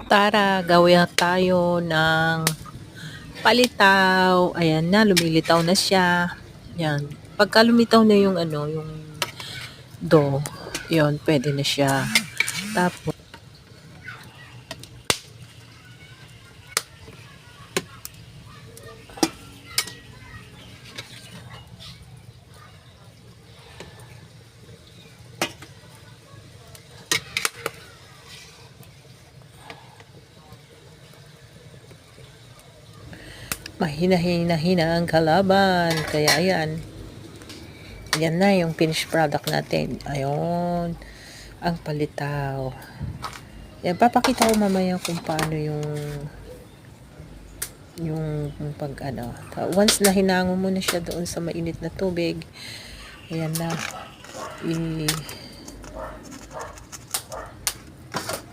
Tara, gawin tayo ng palitaw. Ayan na, lumilitaw na siya. Yan. Pagka lumitaw na yung yung dough, yun, pwede na siya. Tapos, mahina-hina ang kalaban. Kaya ayan. Yan na yung finished product natin. Ayun. Ang palitaw. Yan, papakita ko mamaya kung paano yung pag once na hinango mo na siya doon sa mainit na tubig, ayan na,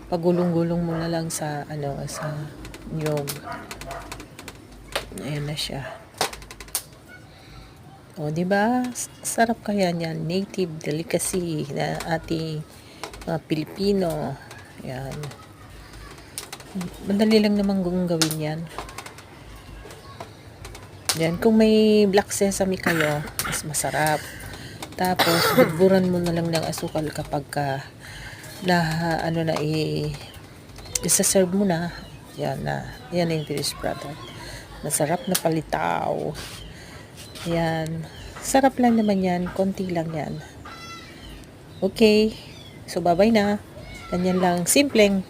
pagulong-gulong mo na lang sa sa nyog. Ayan na siya. O, di ba? Sarap kaya niyan, native delicacy na ating mga Pilipino. Ayan. Madali lang naman gawin yan. Yan, kung may black sesame kayo, mas masarap. Tapos, buburan mo na lang ng asukal kapag isa-serve mo na. Yan na. Yan yung finished product. Masarap na palitaw. Yan. Sarap lang naman yan. Konti lang yan. Okay. So, bye-bye na. Ganyan lang. Simpleng